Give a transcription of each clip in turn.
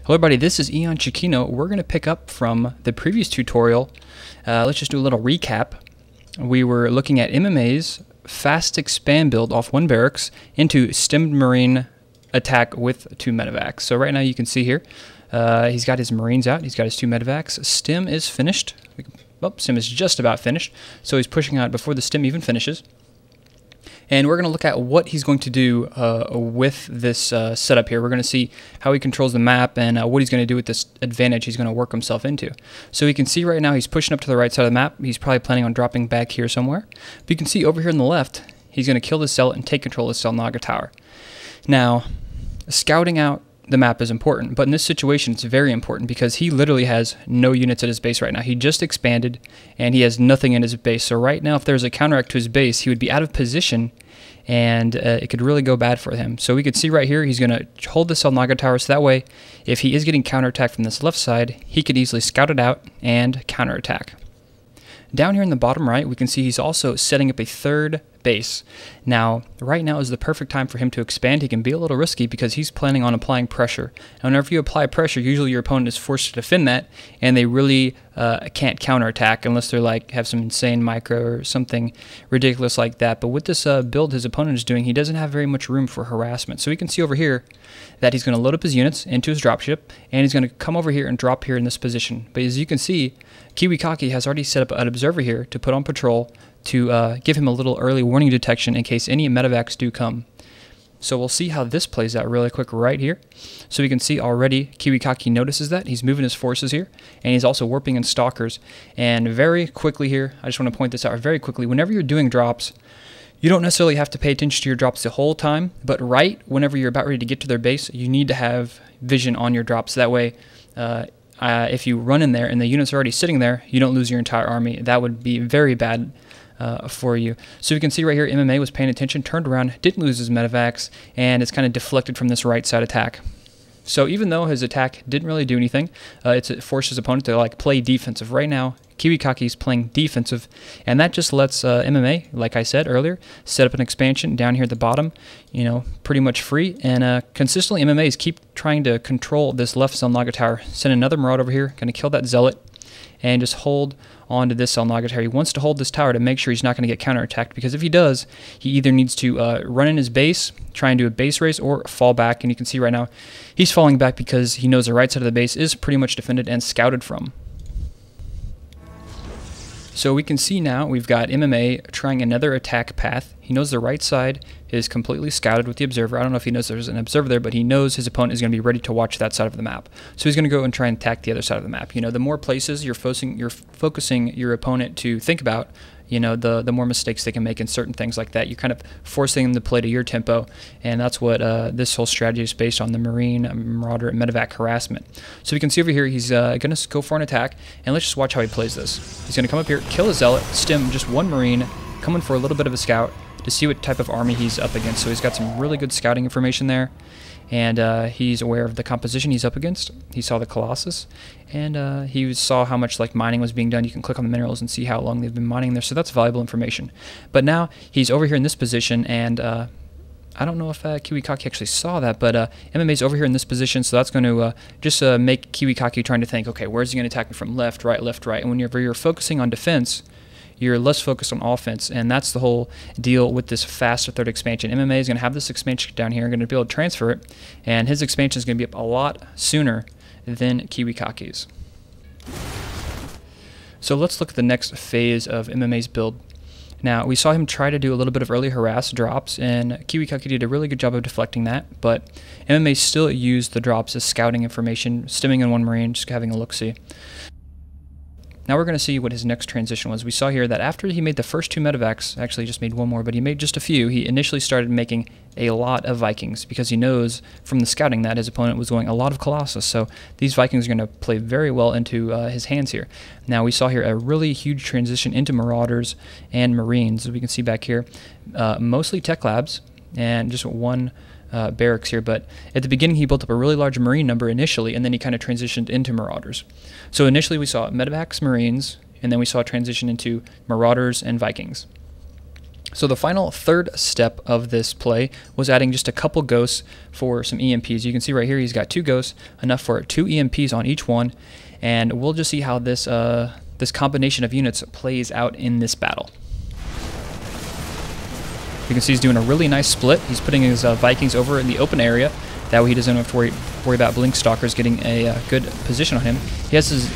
Hello everybody, this is EonShiKeno. We're going to pick up from the previous tutorial. Let's just do a little recap. We were looking at MMA's fast expand build off one barracks into stemmed marine attack with 2 Medivacs. So right now you can see here, he's got his marines out, he's got his 2 Medivacs. Stem is finished. Stem is just about finished. So he's pushing out before the stem even finishes. And we're going to look at what he's going to do with this setup here. We're going to see how he controls the map and what he's going to do with this advantage he's going to work himself into. So you can see right now he's pushing up to the right side of the map. He's probably planning on dropping back here somewhere. But you can see over here on the left, he's going to kill this zealot and take control of the Selnaga Tower. Now, scouting out the map is important, but in this situation it's very important because he literally has no units at his base right now. He just expanded and he has nothing in his base. So right now if there's a counteract to his base, he would be out of position and it could really go bad for him. So we could see right here he's going to hold the Selnaga Tower, so that way if he is getting counterattacked from this left side, he could easily scout it out and counterattack. Down here in the bottom right, we can see he's also setting up a third base. Now, right now is the perfect time for him to expand. He can be a little risky because he's planning on applying pressure. And whenever you apply pressure, usually your opponent is forced to defend that, and they really can't counterattack unless they're like have some insane micro or something ridiculous like that. But with this build his opponent is doing, he doesn't have very much room for harassment. So we can see over here that he's going to load up his units into his dropship, and he's going to come over here and drop here in this position. But as you can see, Kiwikaki has already set up an observer here to put on patrol to give him a little early warning detection in case any Medivacs do come. So we'll see how this plays out really quick right here. So we can see already Kiwikaki notices that. He's moving his forces here, and he's also warping in stalkers. And very quickly here, I just want to point this out very quickly, whenever you're doing drops, you don't necessarily have to pay attention to your drops the whole time, but right whenever you're about ready to get to their base, you need to have vision on your drops. That way, if you run in there and the units are already sitting there, you don't lose your entire army. That would be very bad for you. So you can see right here, MMA was paying attention, turned around, didn't lose his Medivacs, and it's kind of deflected from this right side attack. So even though his attack didn't really do anything, it forced his opponent to like play defensive. Right now, Kiwikaki's playing defensive, and that just lets MMA, like I said earlier, set up an expansion down here at the bottom, you know, pretty much free. And consistently, MMAs keep trying to control this left Selnaga Tower. Send another Marauder over here, going to kill that zealot, and just hold on to this Selnaga Tower. He wants to hold this tower to make sure he's not going to get counterattacked, because if he does, he either needs to run in his base, try and do a base race, or fall back. And you can see right now, he's falling back because he knows the right side of the base is pretty much defended and scouted from. So we can see now we've got MMA trying another attack path. He knows the right side is completely scouted with the observer. I don't know if he knows there's an observer there, but he knows his opponent is going to be ready to watch that side of the map. So he's going to go and try and attack the other side of the map. You know, the more places you're focusing your opponent to think about, you know, the more mistakes they can make in certain things like that. You're kind of forcing them to play to your tempo, and that's what this whole strategy is based on, the Marine, Marauder, and Medivac harassment. So we can see over here he's going to go for an attack, and let's just watch how he plays this. He's going to come up here, kill a zealot, stem just one Marine, coming for a little bit of a scout to see what type of army he's up against. So he's got some really good scouting information there, and he's aware of the composition he's up against. He saw the Colossus, and he saw how much like mining was being done. You can click on the minerals and see how long they've been mining there, so that's valuable information. But now he's over here in this position, and I don't know if Kiwikaki actually saw that, but MMA's over here in this position, so that's going to just make Kiwikaki trying to think, okay, where's he going to attack me from? Left, right, and whenever you're focusing on defense, you're less focused on offense, and that's the whole deal with this faster third expansion. MMA is going to have this expansion down here, going to be able to transfer it, and his expansion is going to be up a lot sooner than Kiwikaki's. So let's look at the next phase of MMA's build. Now, we saw him try to do a little bit of early harass drops, and Kiwikaki did a really good job of deflecting that, but MMA still used the drops as scouting information, stemming in one Marine, just having a look-see. Now we're going to see what his next transition was. We saw here that after he made the first 2 Medivacs, actually he just made one more, but he made just a few, he initially started making a lot of Vikings because he knows from the scouting that his opponent was going a lot of Colossus. So these Vikings are going to play very well into his hands here. Now we saw here a really huge transition into Marauders and Marines, as we can see back here. Mostly tech labs and just one barracks here, but at the beginning he built up a really large Marine number initially, and then he kind of transitioned into Marauders. So initially we saw Medivacs, Marines, and then we saw a transition into Marauders and Vikings. So the final third step of this play was adding just a couple ghosts for some EMPs. You can see right here he's got 2 ghosts, enough for 2 EMPs on each one, and we'll just see how this this combination of units plays out in this battle. You can see he's doing a really nice split. He's putting his Vikings over in the open area. That way he doesn't have to worry about Blink Stalkers getting a good position on him. He has his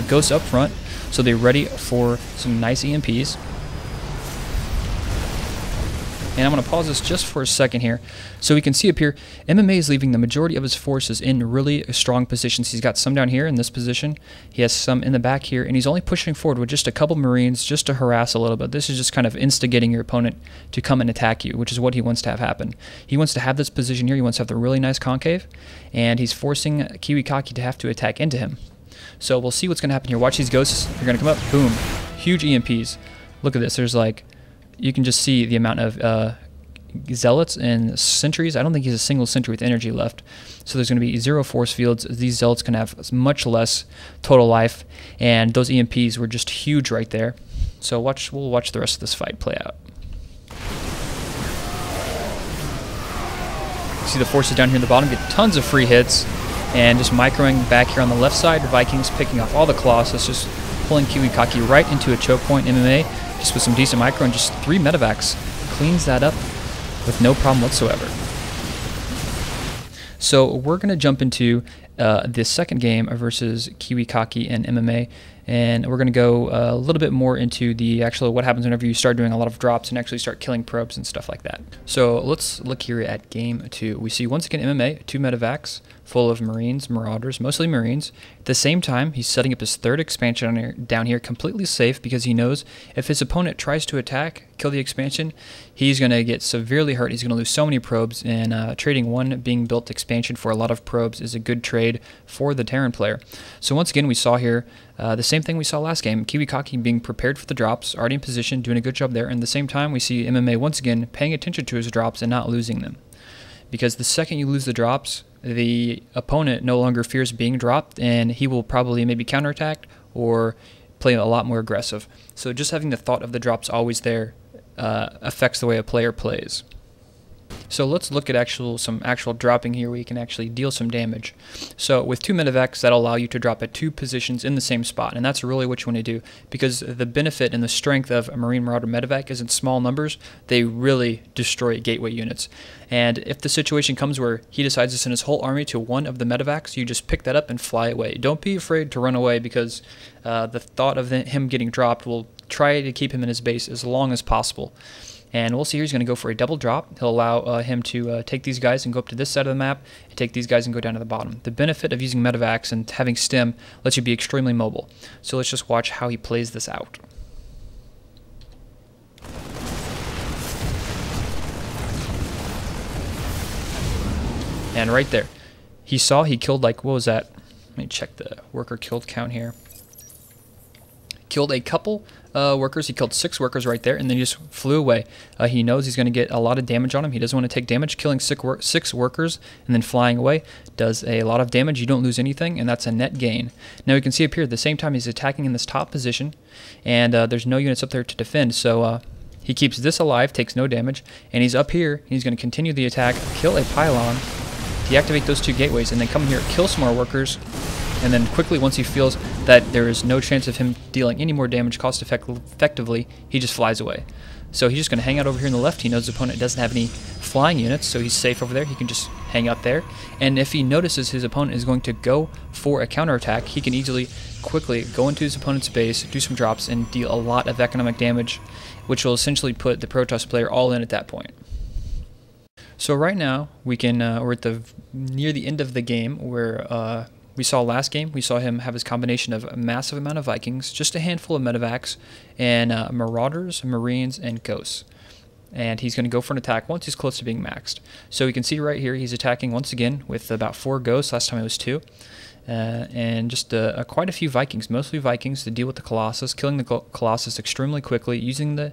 ghosts up front, so they're ready for some nice EMPs. And I'm going to pause this just for a second here. So we can see up here, MMA is leaving the majority of his forces in really strong positions. He's got some down here in this position. He has some in the back here, and he's only pushing forward with just a couple Marines just to harass a little bit. This is just kind of instigating your opponent to come and attack you, which is what he wants to have happen. He wants to have this position here. He wants to have the really nice concave, and he's forcing Kiwikaki to have to attack into him. So we'll see what's going to happen here. Watch these ghosts. They're going to come up. Boom. Huge EMPs. Look at this. There's like... You can just see the amount of zealots and sentries. I don't think he's a single sentry with energy left. So there's going to be 0 force fields. These zealots can have much less total life. And those EMPs were just huge right there. So we'll watch the rest of this fight play out. See the forces down here in the bottom get tons of free hits. And just microing back here on the left side. Vikings picking off all the Colossus. Just pulling Kiwikaki right into a choke point. MMA just with some decent micro and just 3 Medivacs cleans that up with no problem whatsoever. So we're going to jump into the second game versus Kiwikaki and MMA, and we're going to go a little bit more into the actual what happens whenever you start doing a lot of drops and actually start killing probes and stuff like that. So let's look here at game 2. We see once again MMA, 2 Medivacs full of Marines, Marauders, mostly Marines. At the same time, he's setting up his 3rd expansion down here completely safe because he knows if his opponent tries to attack, kill the expansion, he's going to get severely hurt. He's going to lose so many probes, and trading 1 being built expansion for a lot of probes is a good trade for the Terran player. So once again, we saw here the same thing we saw last game. Kiwikaki being prepared for the drops, already in position, doing a good job there. And at the same time, we see MMA once again paying attention to his drops and not losing them. Because the second you lose the drops, the opponent no longer fears being dropped, and he will probably maybe counterattack or play a lot more aggressive. So just having the thought of the drops always there affects the way a player plays. So let's look at some actual dropping here where you can actually deal some damage. So with 2 Medivacs, that'll allow you to drop at 2 positions in the same spot, and that's really what you want to do, because the benefit and the strength of a Marine Marauder Medivac is in small numbers. They really destroy gateway units. And if the situation comes where he decides to send his whole army to one of the Medivacs, you just pick that up and fly away. Don't be afraid to run away, because the thought of him getting dropped will try to keep him in his base as long as possible. And we'll see here he's going to go for a double drop. He'll allow him to take these guys and go up to this side of the map, and take these guys and go down to the bottom. The benefit of using Medivacs and having stim lets you be extremely mobile. So let's just watch how he plays this out. And right there, he killed like, what was that? Let me check the worker killed count here. Killed a couple workers. He killed 6 workers right there, and then he just flew away. He knows he's going to get a lot of damage on him. He doesn't want to take damage. Killing 6 workers and then flying away does a lot of damage. You don't lose anything, and that's a net gain. Now you can see up here at the same time he's attacking in this top position, and there's no units up there to defend, so he keeps this alive, takes no damage, and he's up here. He's going to continue the attack, kill a pylon, deactivate those 2 gateways, and then come here, kill some more workers. And then quickly, once he feels that there is no chance of him dealing any more damage effectively, he just flies away. So he's just going to hang out over here on the left. He knows his opponent doesn't have any flying units, so he's safe over there. He can just hang out there. And if he notices his opponent is going to go for a counterattack, he can easily, quickly go into his opponent's base, do some drops, and deal a lot of economic damage, which will essentially put the Protoss player all in at that point. So right now, we're at near the end of the game where we saw last game, we saw him have his combination of a massive amount of Vikings, just a handful of Medivacs, and Marauders, Marines, and Ghosts. And he's going to go for an attack once he's close to being maxed. So you can see right here, he's attacking once again with about 4 Ghosts. Last time it was 2. And just quite a few Vikings, mostly Vikings, to deal with the Colossus, killing the Colossus extremely quickly, using the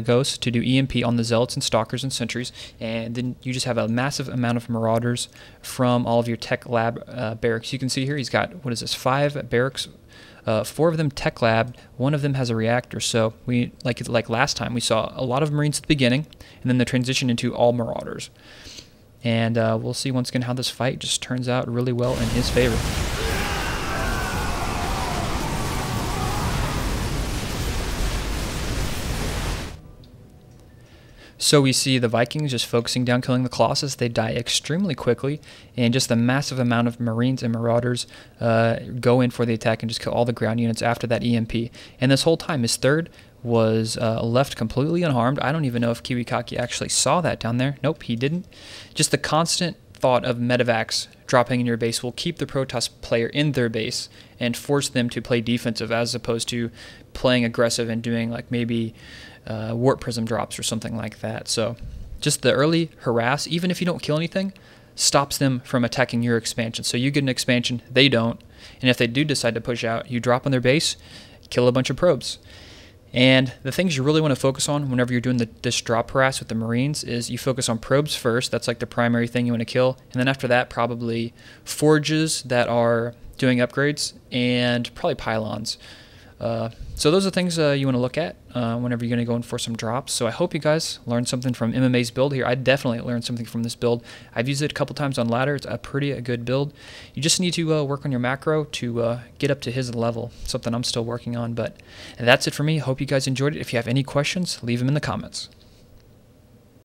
Ghosts to do EMP on the Zealots and Stalkers and Sentries, and then you just have a massive amount of Marauders from all of your Tech Lab barracks. You can see here he's got, what is this, 5 barracks 4 of them tech lab, 1 of them has a reactor. So we like last time, we saw a lot of Marines at the beginning, and then the transition into all Marauders. And we'll see once again how this fight just turns out really well in his favor. So we see the Vikings just focusing down killing the Colossus. They die extremely quickly, and just a massive amount of Marines and Marauders go in for the attack and just kill all the ground units after that EMP. And this whole time, his third was left completely unharmed. I don't even know if Kiwikaki actually saw that down there. Nope, he didn't. Just the constant thought of Medivacs dropping in your base will keep the Protoss player in their base and force them to play defensive as opposed to playing aggressive and doing like maybe warp prism drops or something like that. So just the early harass, even if you don't kill anything, stops them from attacking your expansion. So you get an expansion, they don't, and if they do decide to push out, you drop on their base, kill a bunch of probes. And the things you really want to focus on whenever you're doing this drop harass with the Marines is you focus on probes first. That's like the primary thing you want to kill. And then after that, probably forges that are doing upgrades and probably pylons. So those are things you want to look at whenever you're going to go in for some drops. So I hope you guys learned something from MMA's build here. I definitely learned something from this build. I've used it a couple times on ladder. It's a pretty good build. You just need to work on your macro to get up to his level, something I'm still working on. But that's it for me. Hope you guys enjoyed it. If you have any questions, leave them in the comments.